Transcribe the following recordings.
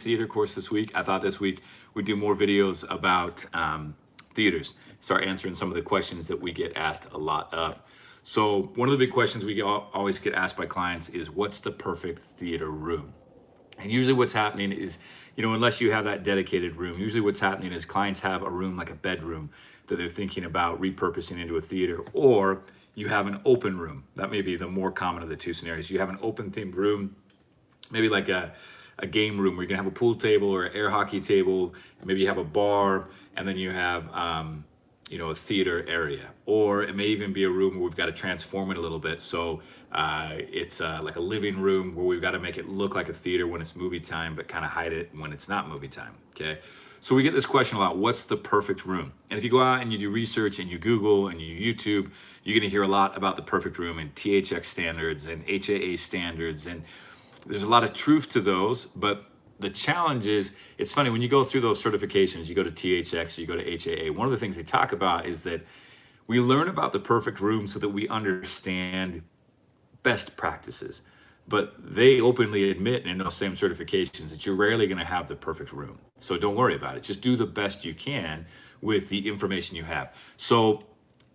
theater course this week. I thought this week we'd do more videos about theaters, start answering some of the questions that we get asked a lot of. So one of the big questions we always get asked by clients is, what's the perfect theater room? And usually what's happening is, unless you have that dedicated room, usually what's happening is clients have a room like a bedroom that they're thinking about repurposing into a theater, or you have an open room. That may be the more common of the two scenarios. You have an open themed room, maybe like a game room where you're gonna have a pool table or an air hockey table, maybe you have a bar, and then you have a theater area. Or it may even be a room where we've got to transform it a little bit. So it's like a living room where we've got to make it look like a theater when it's movie time, but kind of hide it when it's not movie time, okay? So we get this question a lot, what's the perfect room? And if you go out and you do research and you Google and you YouTube, you're gonna hear a lot about the perfect room and THX standards and HAA standards. And there's a lot of truth to those, but the challenge is, it's funny, when you go through those certifications, you go to THX, you go to HAA, one of the things they talk about is that we learn about the perfect room so that we understand best practices. But they openly admit in those same certifications that you're rarely going to have the perfect room. So don't worry about it. Just do the best you can with the information you have. So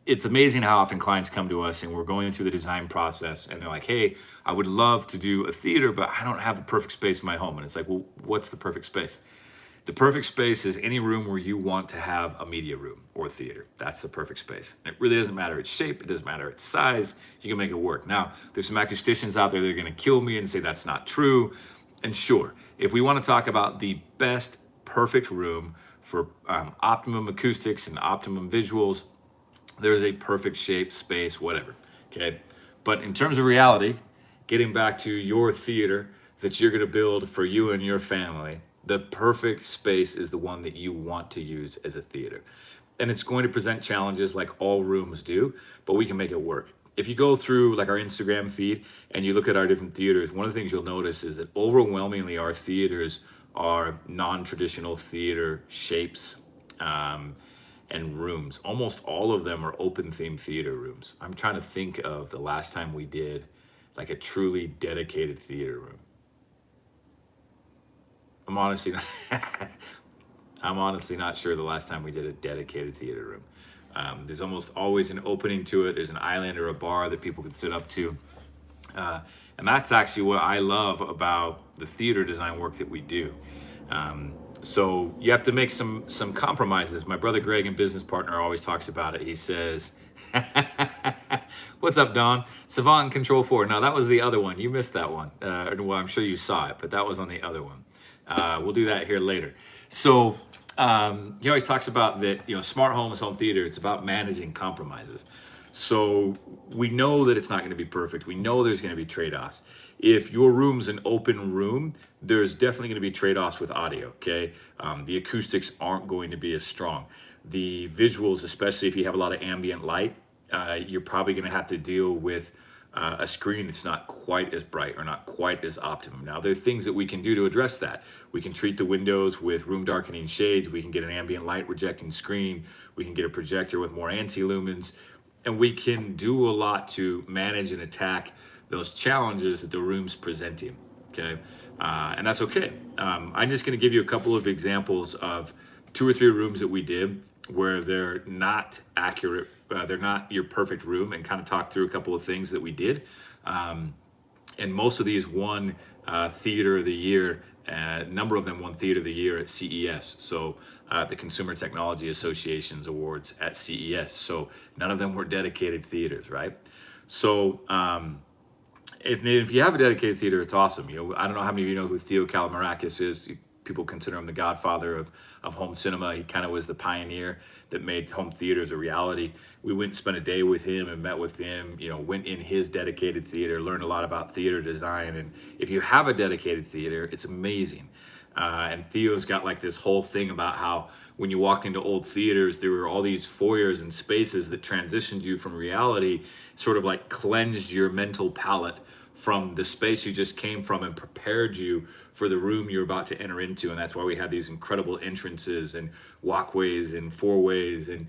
it's amazing how often clients come to us and we're going through the design process and they're like, hey, I would love to do a theater, but I don't have the perfect space in my home. And it's like, well, what's the perfect space? The perfect space is any room where you want to have a media room or theater. That's the perfect space. And it really doesn't matter its shape. It doesn't matter its size. You can make it work. Now, there's some acousticians out there that are going to kill me and say that's not true. And sure, if we want to talk about the best perfect room for optimum acoustics and optimum visuals, there's a perfect shape, space, whatever, okay? But in terms of reality, getting back to your theater that you're gonna build for you and your family, the perfect space is the one that you want to use as a theater. And it's going to present challenges like all rooms do, but we can make it work. If you go through like our Instagram feed and you look at our different theaters, one of the things you'll notice is that overwhelmingly our theaters are non-traditional theater shapes, and rooms. Almost all of them are open theme theater rooms. I'm trying to think of the last time we did like a truly dedicated theater room. I'm honestly not sure the last time we did a dedicated theater room. There's almost always an opening to it. There's an island or a bar that people can sit up to. And that's actually what I love about the theater design work that we do. So you have to make some compromises. My brother Greg and business partner always talks about it. He says, what's up, Don? Savant and Control 4. No, that was the other one. You missed that one. Well, I'm sure you saw it, but that was on the other one. We'll do that here later. So he always talks about that, smart homes, home theater, it's about managing compromises. So we know that it's not going to be perfect. We know there's going to be trade-offs. If your room's an open room, there's definitely going to be trade-offs with audio, okay? The acoustics aren't going to be as strong. The visuals, especially if you have a lot of ambient light, you're probably going to have to deal with a screen that's not quite as bright or not quite as optimum. Now, there are things that we can do to address that. We can treat the windows with room darkening shades. We can get an ambient light rejecting screen. We can get a projector with more anti-lumens. And we can do a lot to manage and attack those challenges that the room's presenting, okay? And that's okay. I'm just gonna give you a couple of examples of 2 or 3 rooms that we did where they're not accurate, they're not your perfect room, and kind of talk through a couple of things that we did. And most of these won Theater of the Year. A number of them won Theater of the Year at CES. So the Consumer Technology Association's awards at CES. So none of them were dedicated theaters, right? So if you have a dedicated theater, it's awesome. I don't know how many of you know who Theo Kalamarakis is. People consider him the godfather of home cinema. He kind of was the pioneer that made home theaters a reality. We went and spent a day with him and met with him, went in his dedicated theater, learned a lot about theater design. And if you have a dedicated theater, it's amazing. And Theo's got like this whole thing about how when you walked into old theaters, there were all these foyers and spaces that transitioned you from reality, sort of like cleansed your mental palate from the space you just came from and prepared you for the room you're about to enter into. And that's why we have these incredible entrances and walkways and fourways. And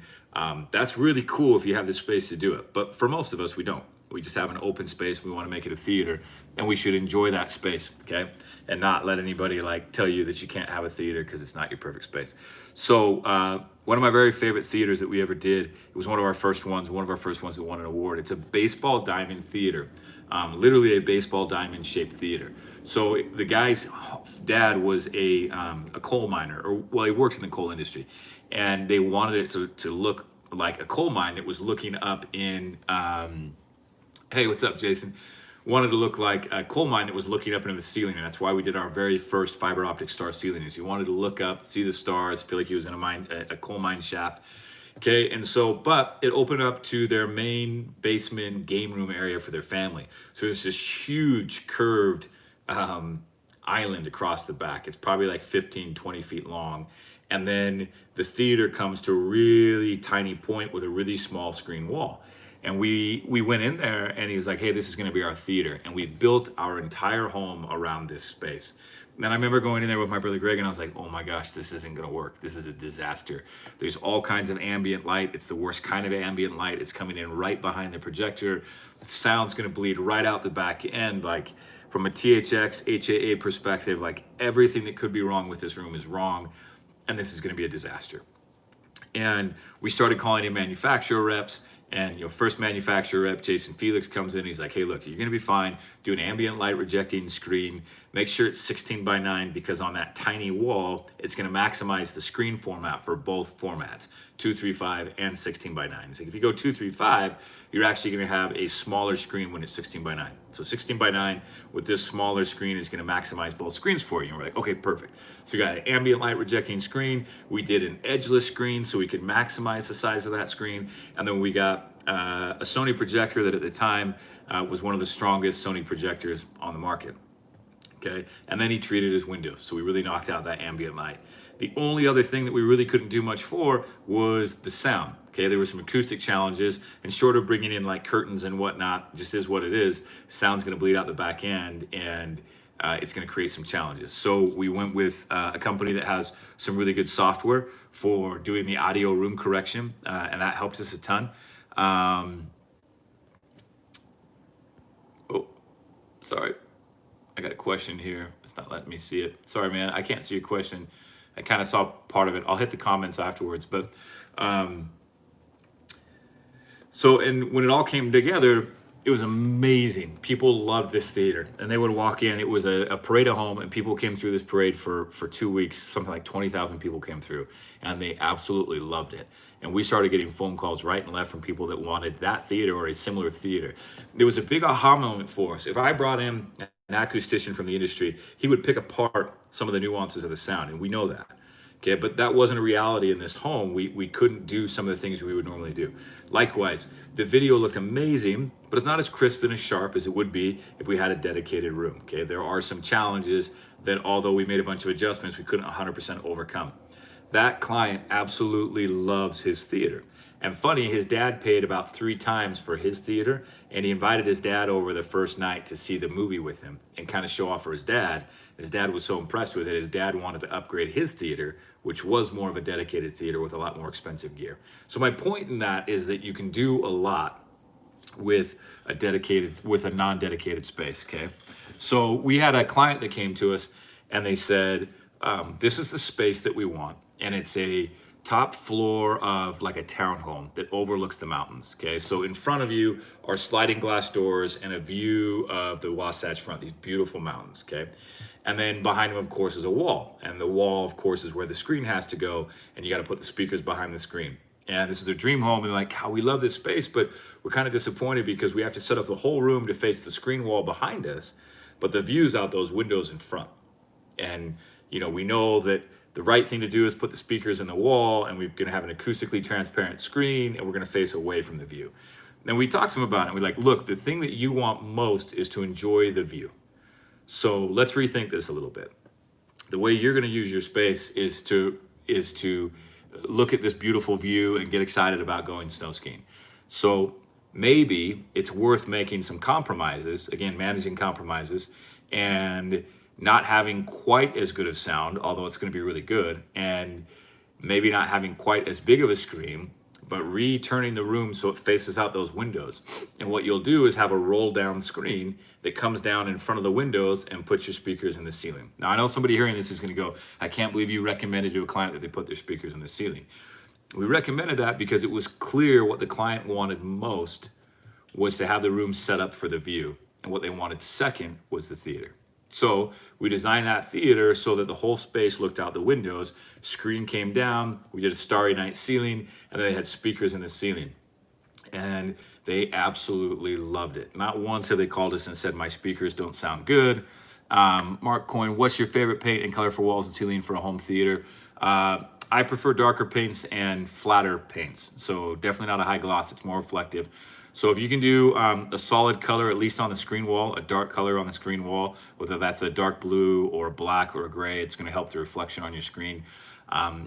that's really cool if you have the space to do it. But for most of us, we don't. We just have an open space. We want to make it a theater, and we should enjoy that space, okay? And not let anybody like tell you that you can't have a theater because it's not your perfect space. So one of my very favorite theaters that we ever did, it was one of our first ones that won an award. It's a baseball diamond theater, literally a baseball diamond shaped theater. So the guy's dad was a coal miner, or well, he worked in the coal industry, and they wanted it to look like a coal mine that was looking up in, hey, what's up, Jason? Wanted to look like a coal mine that was looking up into the ceiling, and that's why we did our very first fiber optic star ceiling. Is you wanted to look up, see the stars, feel like he was in a coal mine shaft. Okay, and so, but it opened up to their main basement game room area for their family. So there's this huge curved island across the back. It's probably like 15, 20 feet long. And then the theater comes to a really tiny point with a really small screen wall. And we went in there, and he was like, hey, this is going to be our theater. And we built our entire home around this space. And I remember going in there with my brother Greg, and I was like, oh my gosh, this isn't going to work. This is a disaster. There's all kinds of ambient light. It's the worst kind of ambient light. It's coming in right behind the projector. The sound's going to bleed right out the back end. Like from a THX, HAA perspective, like everything that could be wrong with this room is wrong. And this is going to be a disaster. And we started calling in manufacturer reps. And first manufacturer rep, Jason Felix, comes in. He's like, hey, look, you're going to be fine. Do an ambient light rejecting screen. Make sure it's 16 by 9 because on that tiny wall, it's going to maximize the screen format for both formats, 235 and 16 by 9. So if you go 235, you're actually going to have a smaller screen when it's 16 by 9. So 16 by 9 with this smaller screen is going to maximize both screens for you. And we're like, okay, perfect. So we got an ambient light rejecting screen. We did an edgeless screen so we could maximize the size of that screen. And then we got a Sony projector that at the time was one of the strongest Sony projectors on the market. Okay, and then he treated his windows, so we really knocked out that ambient light. The only other thing that we really couldn't do much for was the sound. Okay, there were some acoustic challenges, and short of bringing in like curtains and whatnot, just is what it is. Sound's going to bleed out the back end, and it's going to create some challenges. So we went with a company that has some really good software for doing the audio room correction, and that helped us a ton. Oh, sorry. I got a question here. It's not letting me see it. Sorry, man. I can't see your question. I kind of saw part of it. I'll hit the comments afterwards. But and when it all came together, it was amazing. People loved this theater, and they would walk in. It was a parade at home, and people came through this parade for 2 weeks. Something like 20,000 people came through, and they absolutely loved it. And we started getting phone calls right and left from people that wanted that theater or a similar theater. There was a big aha moment for us. If I brought in an acoustician from the industry, he would pick apart some of the nuances of the sound, and we know that. Okay, but that wasn't a reality in this home. We couldn't do some of the things we would normally do. Likewise, the video looked amazing, but it's not as crisp and as sharp as it would be if we had a dedicated room. Okay, there are some challenges that although we made a bunch of adjustments, we couldn't 100% overcome. That client absolutely loves his theater. And funny, his dad paid about 3 times for his theater, and he invited his dad over the first night to see the movie with him and kind of show off for his dad. His dad was so impressed with it, his dad wanted to upgrade his theater, which was more of a dedicated theater with a lot more expensive gear. So my point in that is that you can do a lot with a non-dedicated space, okay? So we had a client that came to us, and they said, this is the space that we want, and it's a top floor of like a townhome that overlooks the mountains. Okay, so in front of you are sliding glass doors and a view of the Wasatch Front, these beautiful mountains. Okay, and then behind them, of course, is a wall, and the wall, of course, is where the screen has to go, and you got to put the speakers behind the screen. And this is their dream home, and like, how we love this space, but we're kind of disappointed because we have to set up the whole room to face the screen wall behind us, but the view's out those windows in front. And we know that the right thing to do is put the speakers in the wall, and we're going to have an acoustically transparent screen, and we're going to face away from the view. Then we talked to him about it, and we're like, look, the thing that you want most is to enjoy the view. So let's rethink this a little bit. The way you're going to use your space is to look at this beautiful view and get excited about going snow skiing. So maybe it's worth making some compromises, again, managing compromises, and not having quite as good of sound, although it's going to be really good, and maybe not having quite as big of a screen, but returning the room so it faces out those windows. And what you'll do is have a roll down screen that comes down in front of the windows and puts your speakers in the ceiling. Now, I know somebody hearing this is going to go, I can't believe you recommended to a client that they put their speakers in the ceiling. We recommended that because it was clear what the client wanted most was to have the room set up for the view. And what they wanted second was the theater. So we designed that theater so that the whole space looked out the windows, screen came down, we did a Starry Night ceiling, and then they had speakers in the ceiling. And they absolutely loved it. Not once have they called us and said, my speakers don't sound good. Mark Coyne, what's your favorite paint and color for walls and ceiling for a home theater? I prefer darker paints and flatter paints. So definitely not a high gloss, it's more reflective. So if you can do a solid color, at least on the screen wall, a dark color on the screen wall, whether that's a dark blue or a black or a gray, it's gonna help the reflection on your screen.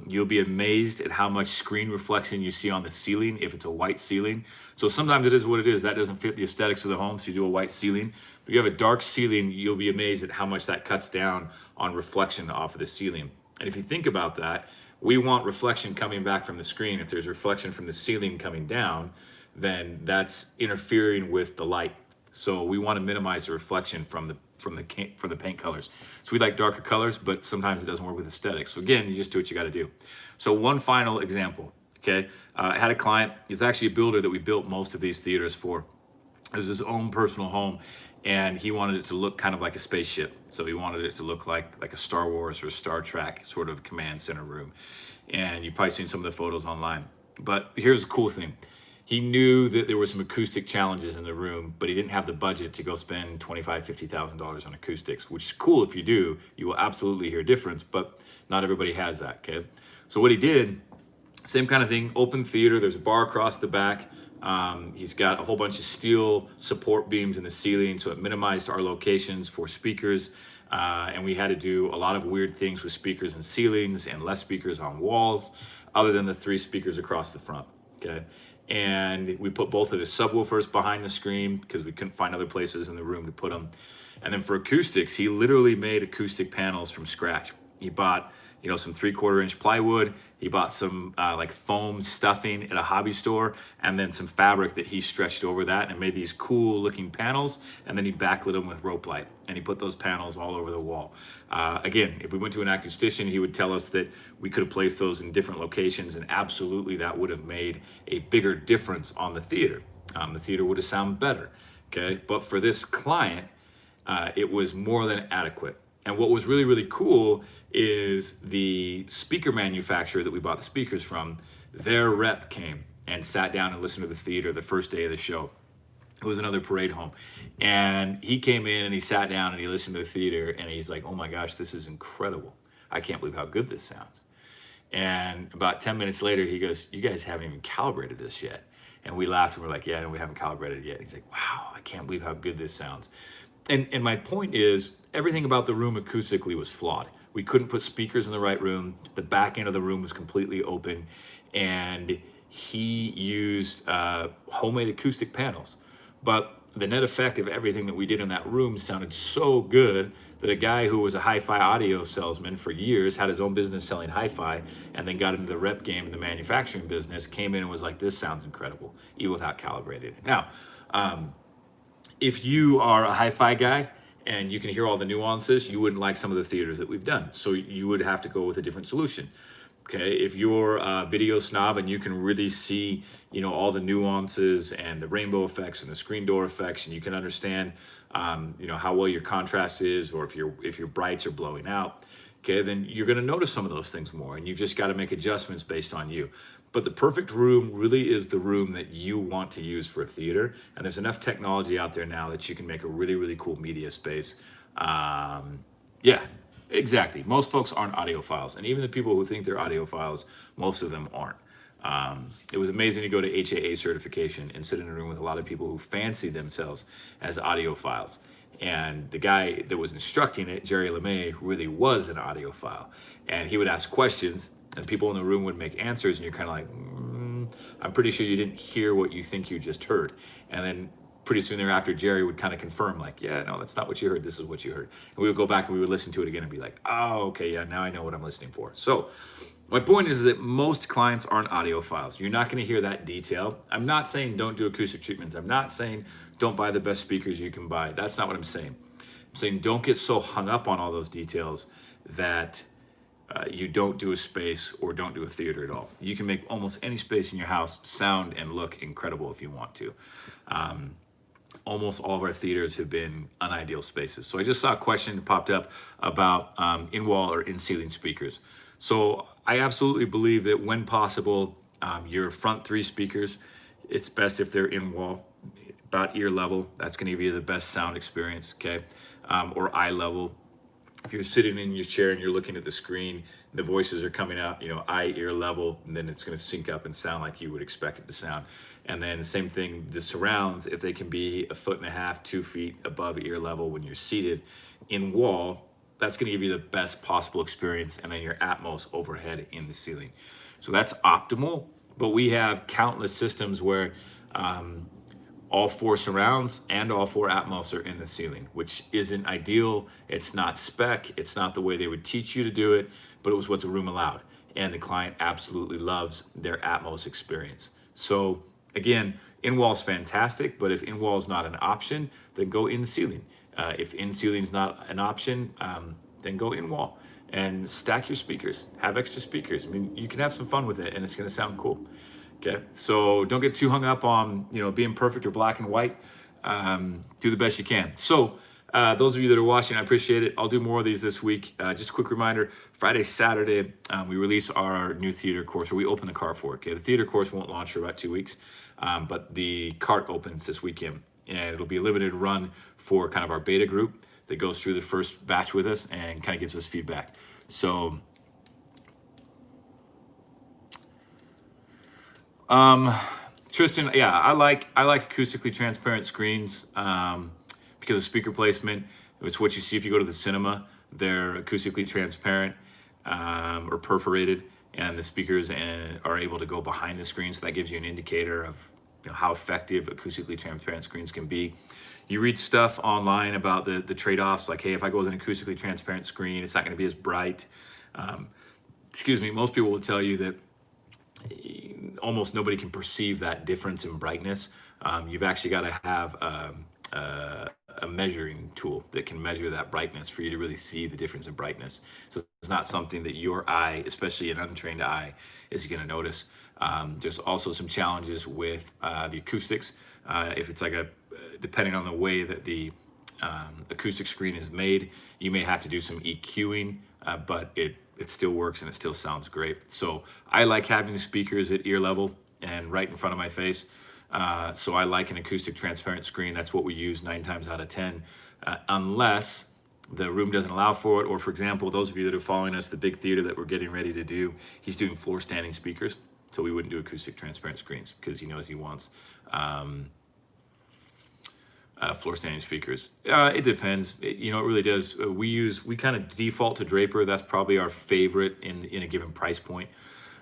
You'll be amazed at how much screen reflection you see on the ceiling if it's a white ceiling. So sometimes it is what it is. That doesn't fit the aesthetics of the home, so you do a white ceiling. But if you have a dark ceiling, you'll be amazed at how much that cuts down on reflection off of the ceiling. And if you think about that, we want reflection coming back from the screen. If there's reflection from the ceiling coming down, then that's interfering with the light. So we want to minimize the reflection from the paint colors. So we like darker colors, but sometimes it doesn't work with aesthetics. So again, you just do what you got to do. So one final example, okay? I had a client, he was actually a builder that we built most of these theaters for. It was his own personal home, and he wanted it to look kind of like a spaceship. So he wanted it to look like a Star Wars or Star Trek sort of command center room. And you've probably seen some of the photos online. But here's the cool thing. He knew that there were some acoustic challenges in the room, but he didn't have the budget to go spend $25,000, $50,000 on acoustics, which is cool if you do. You will absolutely hear a difference, but not everybody has that, okay? So what he did, same kind of thing, open theater, there's a bar across the back. He's got a whole bunch of steel support beams in the ceiling, so it minimized our locations for speakers. And we had to do a lot of weird things with speakers and ceilings and less speakers on walls, other than the 3 speakers across the front, okay? And we put both of his subwoofers behind the screen because we couldn't find other places in the room to put them. And then for acoustics, he literally made acoustic panels from scratch. He bought, some 3/4 inch plywood. He bought some like foam stuffing at a hobby store, and then some fabric that he stretched over that and made these cool looking panels. And then he backlit them with rope light, and he put those panels all over the wall. Again, if we went to an acoustician, he would tell us that we could have placed those in different locations, and absolutely that would have made a bigger difference on the theater. The theater would have sounded better, okay? But for this client, it was more than adequate. And what was really, really cool is the speaker manufacturer that we bought the speakers from, their rep came and sat down and listened to the theater the first day of the show. It was another parade home. And he came in and he sat down and he listened to the theater, and he's like, oh my gosh, this is incredible. I can't believe how good this sounds. And about 10 minutes later, he goes, you guys haven't even calibrated this yet. And we laughed and we're like, yeah, no, we haven't calibrated it yet. He's like, wow, I can't believe how good this sounds. And my point is, everything about the room acoustically was flawed. We couldn't put speakers in the right room. The back end of the room was completely open. And he used homemade acoustic panels. But the net effect of everything that we did in that room sounded so good that a guy who was a hi-fi audio salesman for years, had his own business selling hi-fi, and then got into the rep game in the manufacturing business, came in and was like, this sounds incredible, even without calibrating it. Now, if you are a hi-fi guy and you can hear all the nuances, you wouldn't like some of the theaters that we've done. So you would have to go with a different solution. Okay, if you're a video snob and you can really see, all the nuances and the rainbow effects and the screen door effects, and you can understand, how well your contrast is, or if your brights are blowing out, okay, then you're going to notice some of those things more, and you've just got to make adjustments based on you. But the perfect room really is the room that you want to use for a theater, and there's enough technology out there now that you can make a really, really cool media space. Yeah. Exactly. Most folks aren't audiophiles, and even the people who think they're audiophiles, most of them aren't. It was amazing to go to HAA certification and sit in a room with a lot of people who fancy themselves as audiophiles. And the guy that was instructing it, Jerry LeMay, really was an audiophile. And he would ask questions, and people in the room would make answers, and you're kind of like, I'm pretty sure you didn't hear what you think you just heard. And then pretty soon thereafter, Jerry would kind of confirm, like, yeah, no, that's not what you heard. This is what you heard. And we would go back and we would listen to it again and be like, oh, okay, yeah, now I know what I'm listening for. So my point is that most clients aren't audiophiles. You're not going to hear that detail. I'm not saying don't do acoustic treatments. I'm not saying don't buy the best speakers you can buy. That's not what I'm saying. I'm saying don't get so hung up on all those details that you don't do a space or don't do a theater at all. You can make almost any space in your house sound and look incredible if you want to. Almost all of our theaters have been unideal spaces. So I just saw a question that popped up about in-wall or in-ceiling speakers. So I absolutely believe that when possible, your front 3 speakers, it's best if they're in-wall, about ear level. That's going to give you the best sound experience, okay? Or eye level. If you're sitting in your chair and you're looking at the screen, the voices are coming out, eye, ear level, and then it's going to sync up and sound like you would expect it to sound. And then the same thing, the surrounds, if they can be 1.5 feet, 2 feet above ear level when you're seated in wall, that's going to give you the best possible experience. And then your Atmos overhead in the ceiling. So that's optimal, but we have countless systems where all 4 surrounds and all 4 Atmos are in the ceiling, which isn't ideal. It's not spec. It's not the way they would teach you to do it, but it was what the room allowed. And the client absolutely loves their Atmos experience. So again, in-wall is fantastic, but if in-wall is not an option, then go in-ceiling. If in-ceiling is not an option, then go in-wall and stack your speakers. Have extra speakers. I mean, you can have some fun with it, and it's going to sound cool. Okay, so don't get too hung up on being perfect or black and white. Do the best you can. So those of you that are watching, I appreciate it. I'll do more of these this week. Just a quick reminder, Friday, Saturday, we release our new theater course, or we open the cart for it. Okay, the theater course won't launch for about 2 weeks, but the cart opens this weekend, and it'll be a limited run for kind of our beta group that goes through the first batch with us and kind of gives us feedback. So Tristan, yeah, I like acoustically transparent screens because of speaker placement. It's what you see if you go to the cinema. They're acoustically transparent or perforated, and the speakers are able to go behind the screen, so that gives you an indicator of how effective acoustically transparent screens can be. You read stuff online about the trade-offs, like, hey, if I go with an acoustically transparent screen, it's not going to be as bright. Most people will tell you that almost nobody can perceive that difference in brightness. You've actually got to have a measuring tool that can measure that brightness for you to really see the difference in brightness. So it's not something that your eye, especially an untrained eye, is going to notice. There's also some challenges with the acoustics. If it's depending on the way that the acoustic screen is made, you may have to do some EQing, but it still works and it still sounds great. So I like having the speakers at ear level and right in front of my face. So I like an acoustic transparent screen. That's what we use 9 times out of 10, unless the room doesn't allow for it. Or for example, those of you that are following us, the big theater that we're getting ready to do, he's doing floor standing speakers. So we wouldn't do acoustic transparent screens because he knows he wants floor standing speakers. It depends. It really does. We kind of default to Draper. That's probably our favorite in a given price point.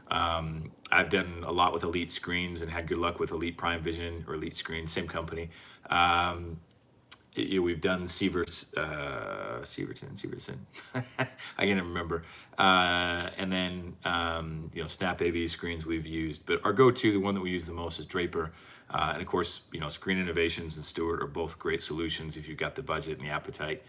I've done a lot with Elite screens and had good luck with Elite Prime Vision or Elite Screen, same company. We've done Severson. I can't remember. And then Snap AV screens we've used, but our go-to, the one that we use the most, is Draper. And of course, Screen Innovations and Stewart are both great solutions if you've got the budget and the appetite.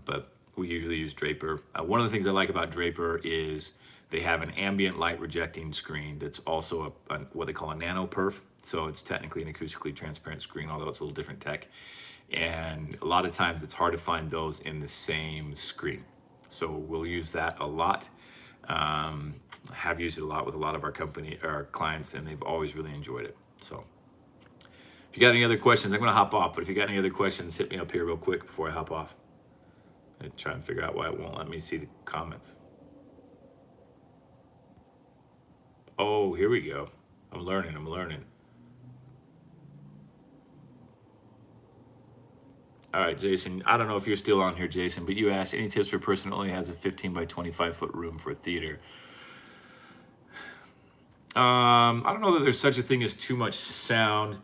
But we usually use Draper. One of the things I like about Draper is they have an ambient light rejecting screen that's also what they call a nano perf. So it's technically an acoustically transparent screen, although it's a little different tech. And a lot of times it's hard to find those in the same screen. So we'll use that a lot. I have used it a lot with a lot of our clients, and they've always really enjoyed it. So if you got any other questions, I'm going to hop off. But if you got any other questions, hit me up here real quick before I hop off. I try and figure out why it won't let me see the comments. Oh, here we go. I'm learning. All right, Jason, I don't know if you're still on here, Jason, but you asked, any tips for a person who only has a 15 by 25 foot room for a theater? I don't know that there's such a thing as too much sound.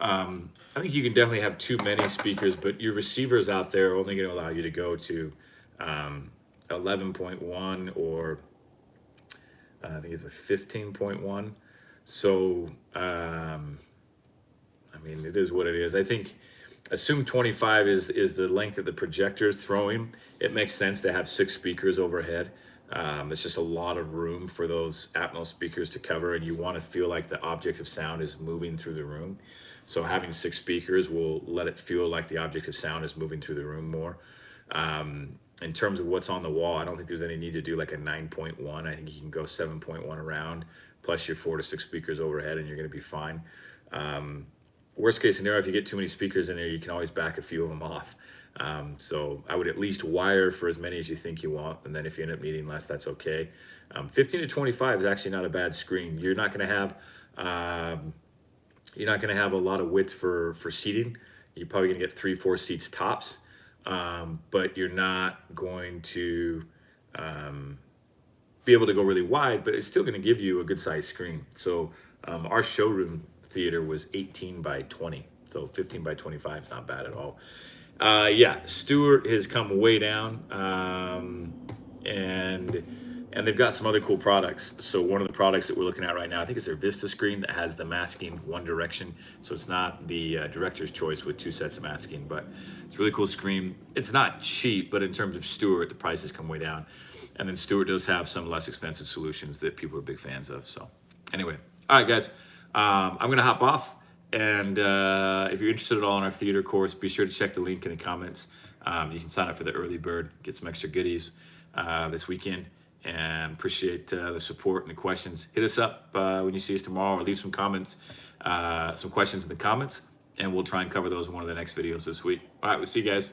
I think you can definitely have too many speakers, but your receivers out there are only going to allow you to go to 11.1 or I think it's a 15.1. So, I mean, it is what it is. I think assume 25 is the length that the projector is throwing. It makes sense to have 6 speakers overhead. It's just a lot of room for those Atmos speakers to cover, and you want to feel like the object of sound is moving through the room. So having 6 speakers will let it feel like the object of sound is moving through the room more. In terms of what's on the wall, I don't think there's any need to do like a 9.1. I think you can go 7.1 around, plus your 4 to 6 speakers overhead, and you're going to be fine. Worst case scenario, if you get too many speakers in there, you can always back a few of them off. So I would at least wire for as many as you think you want, and then if you end up needing less, that's okay. 15 to 25 is actually not a bad screen. You're not going to have a lot of width for seating. You're probably going to get 3-4 seats tops, but you're not going to be able to go really wide. But it's still going to give you a good sized screen. So our showroom theater was 18 by 20, so 15 by 25 is not bad at all. Yeah, Stewart has come way down, and they've got some other cool products. So one of the products that we're looking at right now, I think it's their Vista screen that has the masking one direction. So it's not the director's choice with 2 sets of masking, but it's a really cool screen. It's not cheap, but in terms of Stewart, the prices come way down. And then Stewart does have some less expensive solutions that people are big fans of. So anyway, all right, guys, I'm going to hop off. And if you're interested at all in our theater course, be sure to check the link in the comments. You can sign up for the early bird, get some extra goodies this weekend, and appreciate the support and the questions. Hit us up when you see us tomorrow, or leave some comments, some questions in the comments, and we'll try and cover those in one of the next videos this week. All right, we'll see you guys.